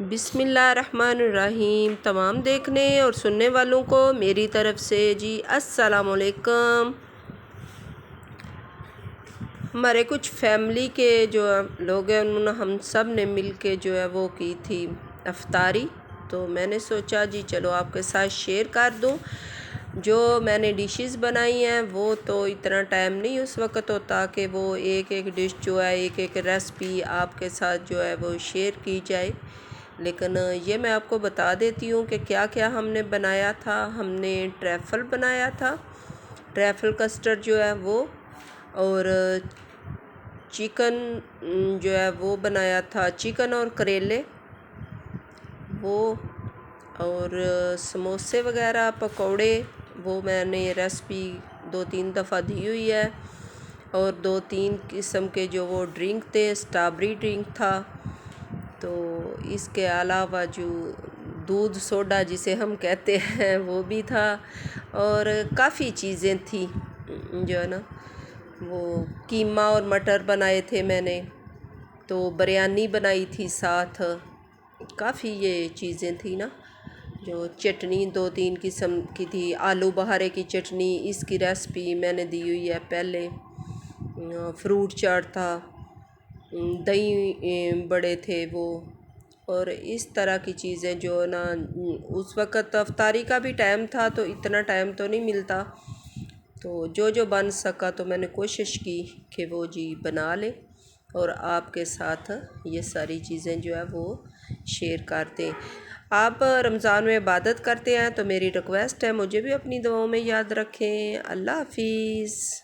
बिस्मिल्लाहिर्रहमानिर्रहीम। तमाम देखने और सुनने वालों को मेरी तरफ़ से जी अस्सलामुअलैकुम। हमारे कुछ फैमिली के जो लोग हैं उन्होंने हम सब ने मिल के जो है वो की थी अफ्तारी। तो मैंने सोचा जी चलो आपके साथ शेयर कर दूँ। जो मैंने डिशेस बनाई हैं वो तो इतना टाइम नहीं उस वक़्त होता कि वो एक एक डिश जो है एक एक रेसिपी आपके साथ जो है वो शेयर की जाए, लेकिन ये मैं आपको बता देती हूँ कि क्या क्या हमने बनाया था। हमने ट्रैफल बनाया था, ट्रैफल कस्टर्ड जो है वो, और चिकन जो है वो बनाया था, चिकन और करेले वो, और समोसे वगैरह पकोड़े वो मैंने रेसिपी 2-3 दफ़ा दी हुई है। और 2-3 किस्म के जो वो ड्रिंक थे, स्ट्रॉबेरी ड्रिंक था। तो इसके अलावा जो दूध सोडा जिसे हम कहते हैं वो भी था, और काफ़ी चीज़ें थी जो है ना। वो कीमा और मटर बनाए थे मैंने, तो बिरयानी बनाई थी साथ। काफ़ी ये चीज़ें थी ना। जो चटनी 2-3 किस्म की थी, आलू बहारे की चटनी, इसकी रेसिपी मैंने दी हुई है पहले। फ्रूट चाट था, दही बड़े थे वो, और इस तरह की चीज़ें जो ना। उस वक़्त अफ्तारी का भी टाइम था तो इतना टाइम तो नहीं मिलता, तो जो जो बन सका तो मैंने कोशिश की कि वो जी बना ले और आपके साथ ये सारी चीज़ें जो है वो शेयर करते। आप रमज़ान में इबादत करते हैं तो मेरी रिक्वेस्ट है मुझे भी अपनी दुआओं में याद रखें। अल्लाह हाफिज़।